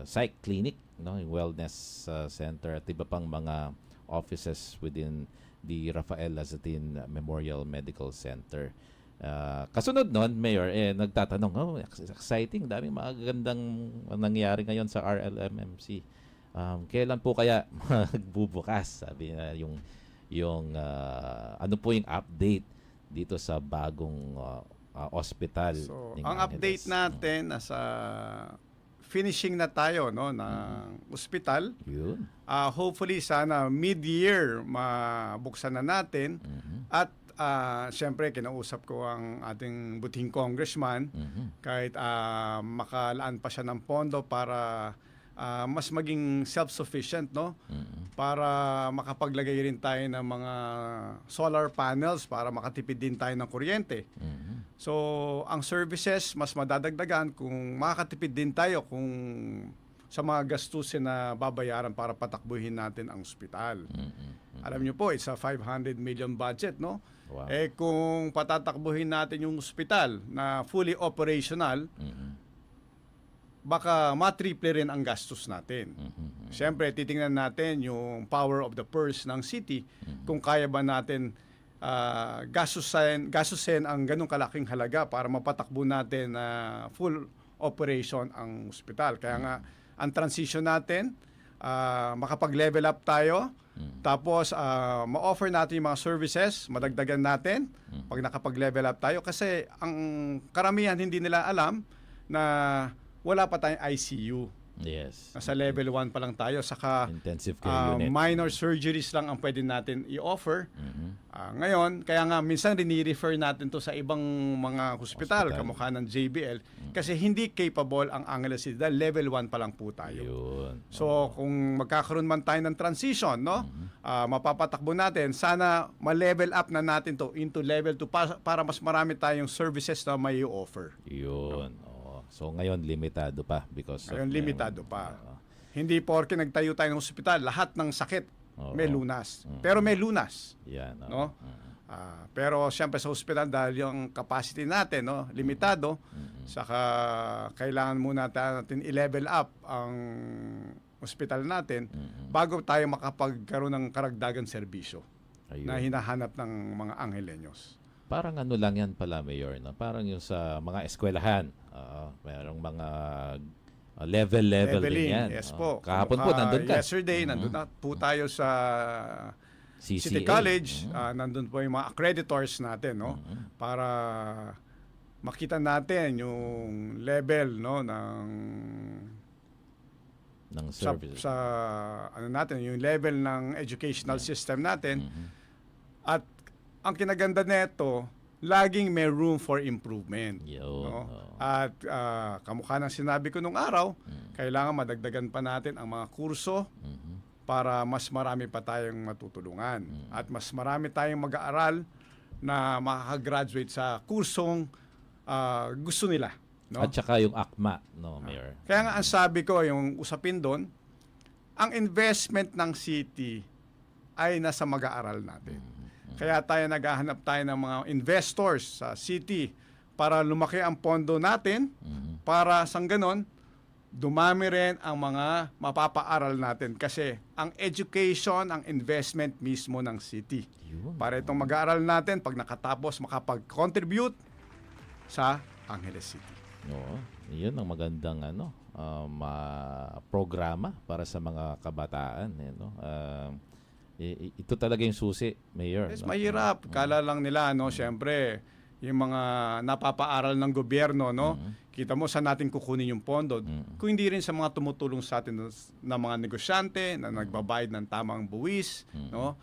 psych clinic, no, yung wellness center at iba pang mga offices within the Rafael Lazatin Memorial Medical Center. Kasunod nun, Mayor, nagtatanong, exciting, daming magagandang nangyayari ngayon sa RLMMC. Kailan po kaya magbubukas? Sabi na yung ano po yung update dito sa bagong hospital. So, ng ang Angeles. update natin nasa finishing na tayo, no, ng ospital. Yun. Hopefully sana mid-year mabuksan na natin at siyempre kinausap ko ang ating buting congressman kahit makalaan pa siya ng pondo para mas maging self-sufficient, no? Para makapaglagay rin tayo ng mga solar panels para makatipid din tayo ng kuryente. So, ang services mas madadagdagan kung makakatipid din tayo kung sa mga gastusin na babayaran para patakbuhin natin ang ospital. Alam niyo po, it's a 500 million budget, no? Wow. Kung patatakbuhin natin yung ospital na fully operational, baka matriple rin ang gastos natin. Siyempre, titingnan natin yung power of the purse ng city, kung kaya ba natin gastusin ang ganong kalaking halaga para mapatakbo natin full operation ang ospital. Kaya nga, ang transition natin, makapag-level up tayo, tapos ma-offer natin yung mga services, madagdagan natin pag nakapag-level up tayo. Kasi ang karamihan hindi nila alam na wala pa tayong ICU. Yes. Nasa level 1 pa lang tayo. Saka Intensive care unit. minor surgeries lang ang pwede natin i-offer. Mhm. Ngayon, kaya nga minsan rini-refer natin to sa ibang mga hospital, Hospital. kamukha ng JBL, kasi hindi capable ang Angeles City dahil level 1 pa lang po tayo. Yun. So kung magkakaroon man tayo ng transition, no, mapapatakbo natin, sana ma-level up na natin to into level 2 para mas marami tayong services na may offer. Yun. Oo. So ngayon limitado pa because of Ngayon yung- limitado pa. Oo. Hindi porke nagtayo tayo ng ospital, lahat ng sakit Oo. may lunas. Pero may lunas, Yan. oo. no? Pero siyempre sa ospital dahil yung capacity natin, no, limitado, saka kailangan muna natin i-level up ang ospital natin bago tayo makapagkaroon ng karagdagang serbisyo Ayun. na hinahanap ng mga Angelenyos. Parang ano lang yan pala, Mayor, no? Parang yung sa mga eskwelahan. Merong mga level din Leveling, yan. yes Oo. po. Kahapon po, nandun ka. Yesterday, nandun na po tayo sa CCA. City College. Nandun po yung mga accreditors natin, no? Para makita natin yung level, no, ng sa, services. sa ano natin, yung level ng educational system natin. At ang kinaganda nito, laging may room for improvement. Yun. No? Oo. At kamukha ng sinabi ko nung araw, kailangan madagdagan pa natin ang mga kurso para mas marami pa tayong matutulungan. At mas marami tayong mag-aaral na makakagraduate sa kursong gusto nila. No? At saka yung ACMA, no, Mayor? Kaya nga ang sabi ko, yung usapin doon, ang investment ng city ay nasa mag-aaral natin. Kaya tayo naghahanap tayo ng mga investors sa city para lumaki ang pondo natin para sang ganon, dumami rin ang mga mapapaaral natin kasi ang education, ang investment mismo ng city. Yun. Para itong mag-aaral natin, pag nakatapos, makapag-contribute sa Angeles City. Oo. Yun ang magandang programa para sa mga kabataan. No? Ito talaga yung susi, Mayor. Yes, no? mahirap. Kala lang nila, no, syempre, yung mga napapaaral ng gobyerno, no, kita mo saan natin kukunin yung pondo. Kung hindi rin sa mga tumutulong sa atin na mga negosyante na nagbabayad ng tamang buwis, no,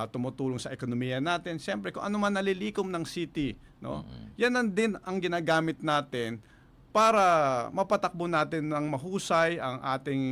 tumutulong sa ekonomiya natin. Syempre, kung ano man nalilikom ng city, no, yan din ang ginagamit natin para mapatakbo natin ng mahusay ang ating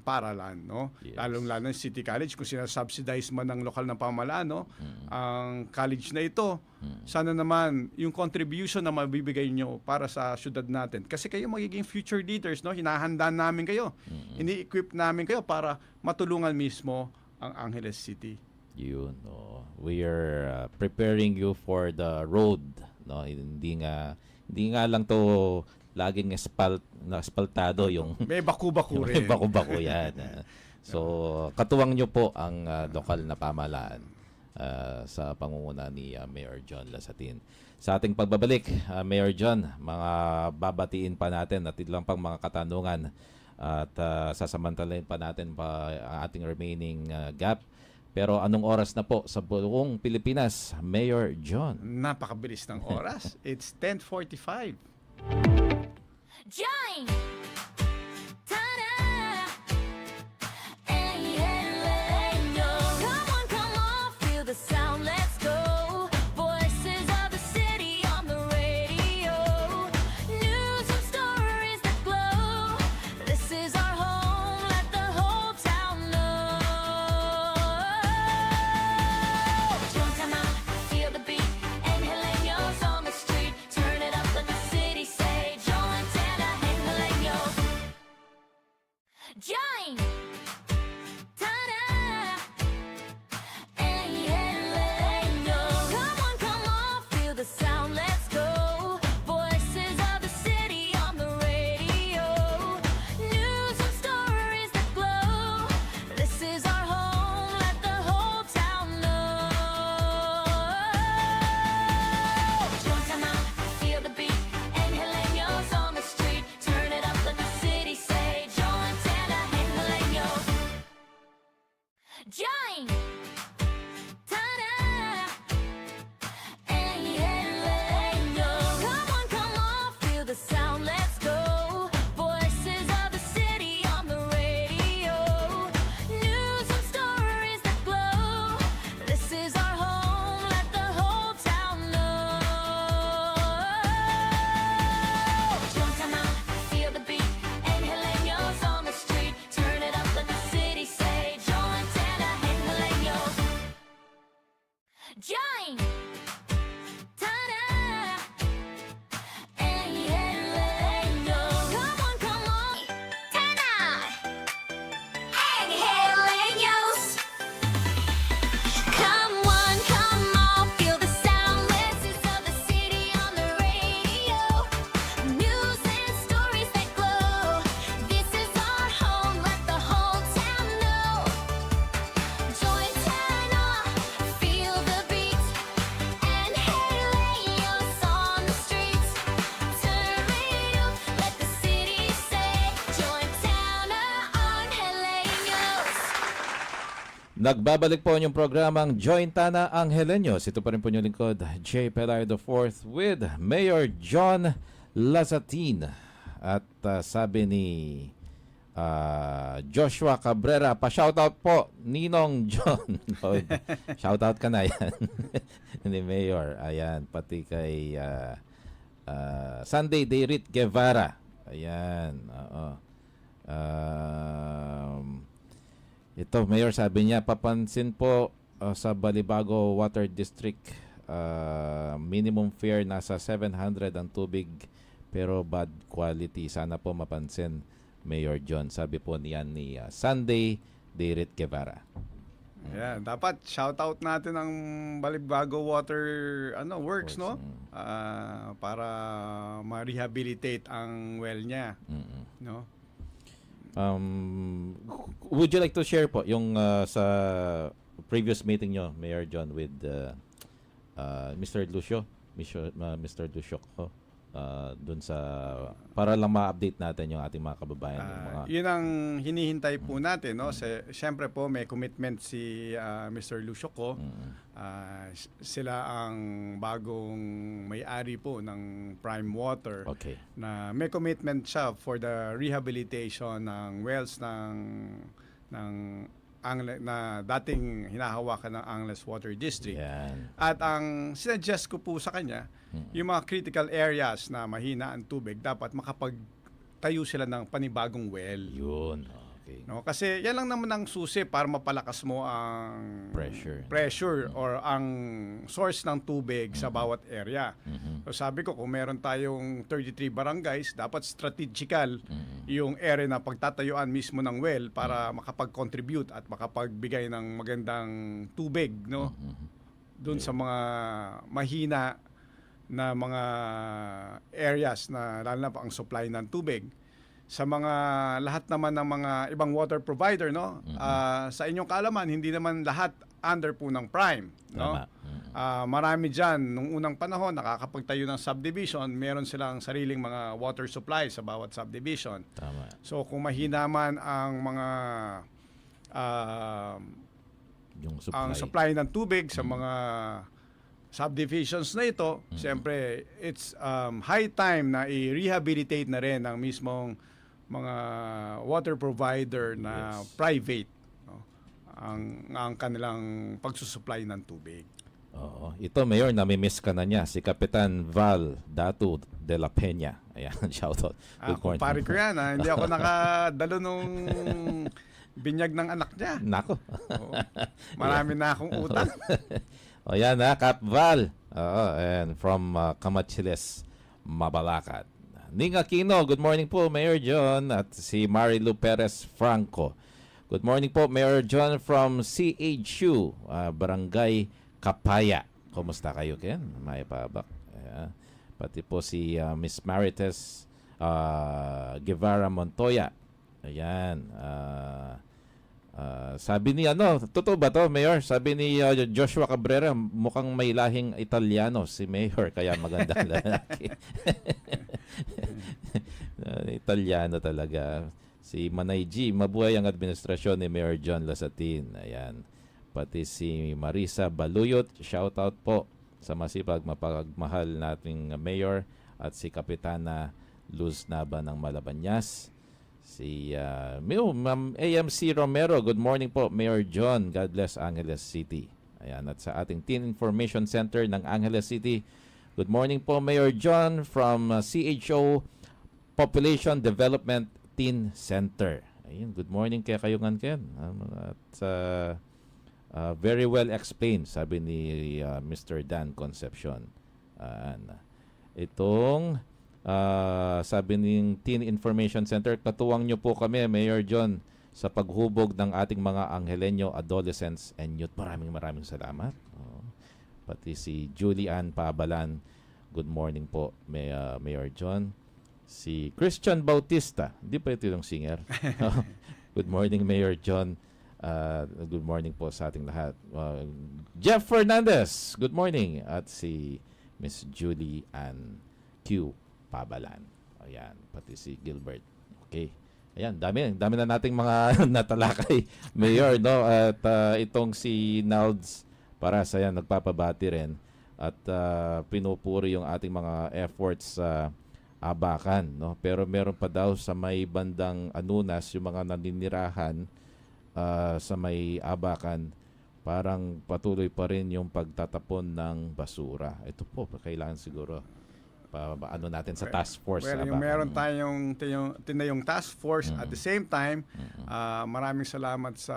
paralan, no? Yes. Lalong-lalo ng City College kung sinasubsidize man ng lokal na pamahalaan, no? Ang college na ito. Sana naman yung contribution na mabibigay nyo para sa syudad natin. Kasi kayo magiging future leaders, no? Hinahanda namin kayo. Ini-equip namin kayo para matulungan mismo ang Angeles City. Yun. No. We are preparing you for the road. No? Hindi nga lang to laging espaltado yung May baku-baku may rin. bako-bako yan. So, katuwang nyo po ang lokal na pamahalaan sa pangunguna ni Mayor John Lasatin. Sa ating pagbabalik, Mayor John, mga babatiin pa natin at ilang pang mga katanungan at sasamantalayin pa natin pa ang ating remaining gap. Pero anong oras na po sa buong Pilipinas, Mayor John? Napakabilis ng oras. It's 10:45. Join! Ta-da! Angeleño. Come on, feel the sound, let's go. Voices of the city on the radio. News and stories that glow. This is our home, let the whole town know. Join, come on, feel the beat. Angeleños on the street. Turn it up, let the city say. Join, Angeleño. Join! Ta-da! Angeleño. Come on, feel the sound, let's go. Voices of the city on the radio. News and stories that glow. This is our home, let the whole town know. Join, come on, feel the beat. Angeleños on the street. Turn it up, let the city say. Join, Angeleño. Join! Ta-da! Angeleño. Come on, feel the sound, let's go. Voices of the city on Nagbabalik po yung programang Jointana Angeleños. Ito pa rin po yung lingkod, J. Pelayo IV with Mayor John Lazatin. At sabi ni Joshua Cabrera, pa-shoutout po, Ninong John. Shoutout ka na yan. Ni Mayor. Ayan, pati kay Sunday Dayrit Guevara. Ayan, oo. Ito, Mayor, sabi niya, papansin po sa Balibago Water District, minimum fare nasa 700 ang tubig pero bad quality. Sana po mapansin, Mayor John. Sabi po niyan ni Sunday Dayrit Guevara. Ayan, dapat shoutout natin ang Balibago Water Works, no? Para ma-rehabilitate ang well niya, no? Would you like to share po yung sa previous meeting nyo, Mayor John, with Mr. Lucio, Mr. Lucio, dun sa para lang ma-update natin yung ating mga kababayan, yung mga Yun ang hinihintay po natin, no? Siyempre po may commitment si Mr. Lucio. Sila ang bagong may-ari po ng Prime Water. okay. Na may commitment siya for the rehabilitation ng wells na dating hinahawakan ng Angeles Water District. Yan. At ang sinuggest ko po sa kanya, yung mga critical areas na mahina ang tubig, dapat makapagtayo sila ng panibagong well. Yun. Okay. No? Kasi yan lang naman ang susi para mapalakas mo ang Pressure. or ang source ng tubig sa bawat area. So sabi ko, kung meron tayong 33 barangays, dapat strategical yung area na pagtatayuan mismo ng well para makapag-contribute at makapagbigay ng magandang tubig, no? Doon sa mga mahina na mga areas na lalo na ang supply ng tubig. Sa mga lahat naman ng mga ibang water provider, no? Sa inyong kaalaman, hindi naman lahat under po ng Prime, no? Marami diyan nung unang panahon nakakapagtayo ng subdivision, meron silang sariling mga water supply sa bawat subdivision. Tama. So kung mahina man ang mga Yung supply. ang supply ng tubig sa mga subdivisions na ito, siyempre it's high time na i-rehabilitate na rin ang mismong mga water provider na private, no? ang kanilang pagsusupply ng tubig. Oo. Ito, Mayor, namimiss ka na niya. Si Kapitan Val Datu de la Peña. Ayan, shoutout. Good morning. Kumpare ko yan. Hindi ako nakadalo nung binyag ng anak niya. Nako. Oo. Marami na akong utang. O yan ha, Kap Val. Oo, and from Camachiles, Mabalacat. Ning Aquino, good morning po, Mayor John. At si Marilu Perez Franco. Good morning po, Mayor John from CHU, Barangay Kapaya. Kumusta kayo, Ken? May pabak. Ayan. Pati po si Miss Marites Guevara Montoya. Ayan. Sabi ni totoo ba to, Mayor? Sabi ni Joshua Cabrera, mukhang may lahing Italiano si Mayor, kaya magandang lalaki. Italiano talaga. Si Manay G, mabuhay ang administrasyon ni Mayor John Lazatin. Ayan. Pati si Marisa Baluyot, shoutout po sa masipag mapagmahal nating Mayor, at si Kapitana Luz Naba ng Malabanyas. Si Ma'am AMC Romero, good morning po, Mayor John. God bless Angeles City. Ayan, at sa ating Teen Information Center ng Angeles City, good morning po, Mayor John from CHO Population Development Teen Center. Ayun, good morning kaya kayo nga, Ken. At very well explained, sabi ni Mr. Dan Concepcion. Itong sabi ng Teen Information Center, katuwang nyo po kami, Mayor John, sa paghubog ng ating mga Angeleño adolescents and youth. Maraming salamat. Pati si Julian Pabalan, good morning po, Mayor John. Si Christian Bautista, hindi pa ito yung singer. Good morning, Mayor John. Good morning po sa ating lahat. Jeff Fernandez, good morning. At si Miss Julie Ann Q. Pabalan. Ayan, pati si Gilbert. Okay. Ayan, dami na nating mga natalakay, Mayor, no? At itong si Nalds para sa yan nagpapabati rin at pinupuri yung ating mga efforts sa Abacan, no? Pero meron pa daw sa may bandang Anunas yung mga naninirahan sa may Abacan, parang patuloy pa rin yung pagtatapon ng basura. Ito po, kailangan siguro ano natin sa task force. Well, sa yung Abacan. meron tayong task force at the same time, maraming salamat sa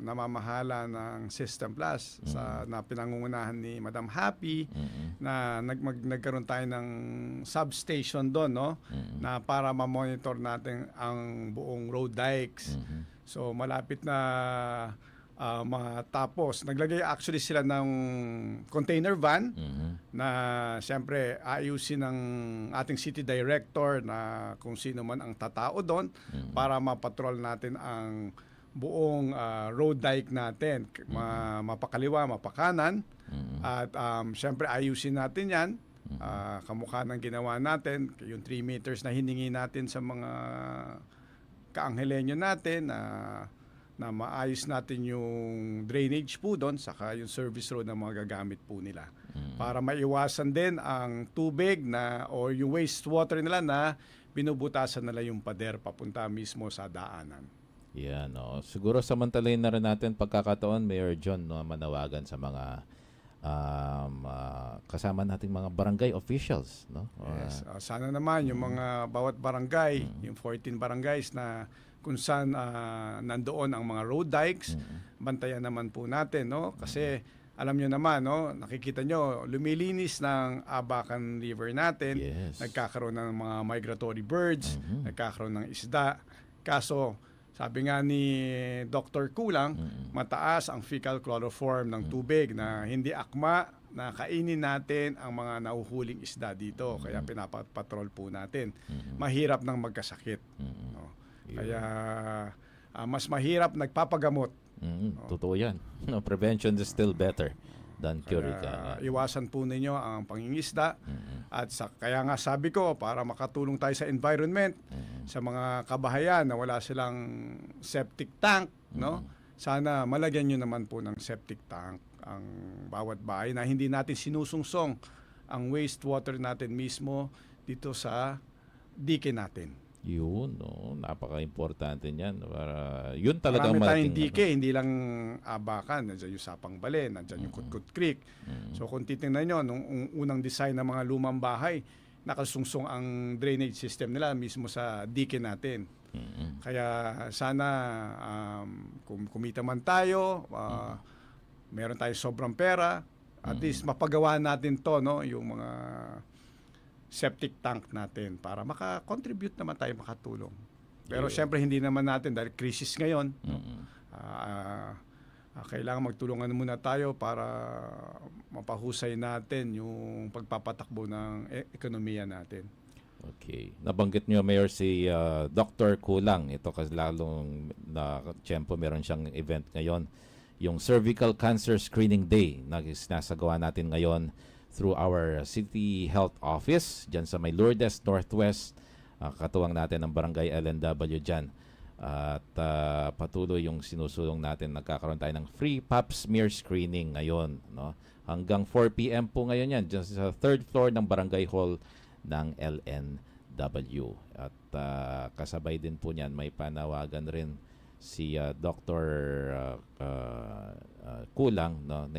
namamahala ng System Plus na pinangungunahan ni Madam Happy na nagkaroon tayo ng substation doon, no? Na para ma-monitor natin ang buong road dikes. So malapit na matapos. Naglagay actually sila ng container van na siyempre ayusin ng ating city director na kung sino man ang tatao doon para mapatrol natin ang buong road dike natin, mapakaliwa, mapakanan at siyempre ayusin natin yan. Kamukha ng ginawa natin, yung 3 meters na hiningi natin sa mga kaanghelenyo natin na maayos natin yung drainage po doon, saka yung service road na mga gagamit po nila. Para maiwasan din ang tubig o yung wastewater nila na binubutasan nila yung pader papunta mismo sa daanan. Yan, no. Siguro samantalahin na rin natin pagkakataon, Mayor John, no, manawagan sa mga kasama nating mga barangay officials, no? Yes. Sana naman yung mga bawat barangay, yung 14 barangays na kung saan nandoon ang mga road dikes, bantayan naman po natin, no? Kasi alam nyo naman, no, nakikita nyo, lumilinis ng Abacan River natin, Yes. nagkakaroon ng mga migratory birds, nagkakaroon ng isda. Kaso, sabi nga ni Dr. Kulang, mataas ang fecal chloroform ng tubig na hindi akma na kainin natin ang mga nahuhuling isda dito. Kaya pinapatrol po natin. Mahirap nang magkasakit. No? Kaya mas mahirap nagpapagamot. Totoo yan. No, prevention is still better than cure. Iwasan po ninyo ang pangingisda. At kaya nga sabi ko, para makatulong tayo sa environment, sa mga kabahayan na wala silang septic tank, no? Sana malagyan nyo naman po ng septic tank ang bawat bahay na hindi natin sinusungsong ang wastewater natin mismo dito sa dike natin. Yun, no, napaka-importante niyan para yun talagang Marami tayong malaking dike, hindi lang Abacan, nandiyan yung Sapang Balen, nandiyan yung Kutkut Creek. So kung titingnan nyo, nung unang design ng mga lumang bahay, nakasungsong ang drainage system nila mismo sa dike natin. Kaya sana kung kumita man tayo, meron tayong sobrang pera, at least mapagawa natin to, no, yung mga septic tank natin para maka-contribute naman tayo, makatulong. Pero syempre hindi naman natin dahil crisis ngayon. Kailangan magtulungan muna tayo para mapahusay natin yung pagpapatakbo ng ekonomiya natin. Okay. Nabanggit niyo, Mayor, si Dr. Kulang. Ito kasi lalong na tiyempo meron siyang event ngayon. Yung Cervical Cancer Screening Day na sinasagawa natin ngayon through our City Health Office dyan sa may Lourdes Northwest. Katuwang natin ang Barangay LNW dyan. At patuloy yung sinusulong natin. Nagkakaroon tayo ng free pap smear screening ngayon. No? Hanggang 4 p.m. po ngayon yan. Dyan sa 3rd floor ng Barangay Hall ng LNW. At kasabay din po niyan, may panawagan rin si Dr. Kulang, no, na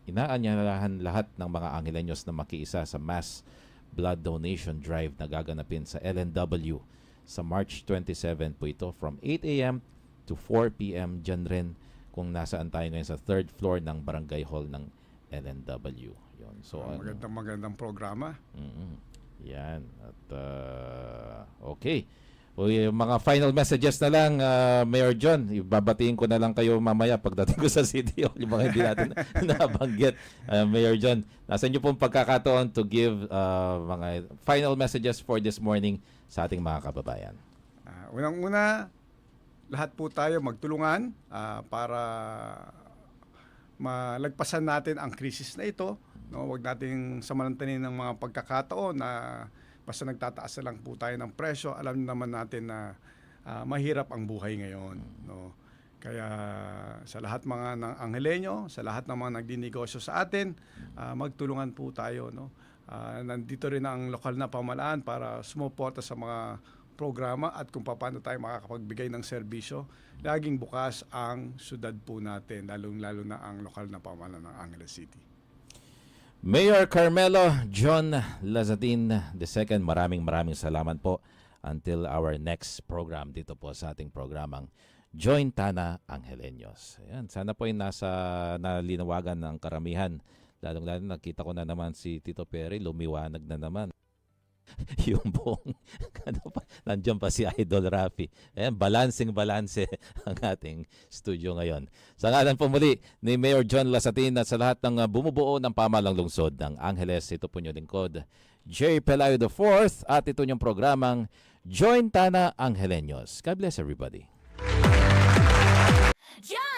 inaanyayahan lahat ng mga Angelenyos na makiisa sa mass blood donation drive na gaganapin sa LNW sa March 27 po ito from 8 a.m. to 4 p.m. Dyan rin kung nasaan tayo ngayon sa 3rd floor ng Barangay Hall ng LNW. Yun. So, Magandang programa. Yan. At okay. O yung mga final messages na lang, Mayor John, ibabatiin ko na lang kayo mamaya pagdating ko sa City Hall, yung mga hindi natin nabanggit. Mayor John, nasa inyo pong pagkakataon to give mga final messages for this morning sa ating mga kababayan. Unang-una, lahat po tayo magtulungan para malagpasan natin ang krisis na ito. No? Huwag nating samantanin ng mga pagkakataon na basta nagtataas na lang po tayo ng presyo. Alam naman natin na mahirap ang buhay ngayon, no? Kaya sa lahat mga ng Anghelenyo, sa lahat ng mga nagdinegosyo sa atin, magtulungan po tayo, no? Nandito rin ang lokal na pamahalaan para sumuporta sa mga programa at kung paano tayo makakapagbigay ng serbisyo. Laging bukas ang syudad po natin, lalong-lalo na ang lokal na pamahalaan ng Angeles City. Mayor Carmelo John Lazatin II, maraming salamat po. Until our next program dito po sa ating programang Join Tana Angeleños. Ayan, sana po ay nalinawagan ng karamihan. Lalong-lalo nakita ko na naman si Tito Perry, lumiwanag na naman. Yung buong, nandiyan pa si Idol Rafi. Ayan, balanse ang ating studio ngayon. Sa ngalan po muli ni Mayor John Lazatin at sa lahat ng bumubuo ng pamahalang lungsod ng Angeles, ito po nyo lingkod, J. Pelayo IV, at ito niyong programang Join Tana Angeleños. God bless everybody. John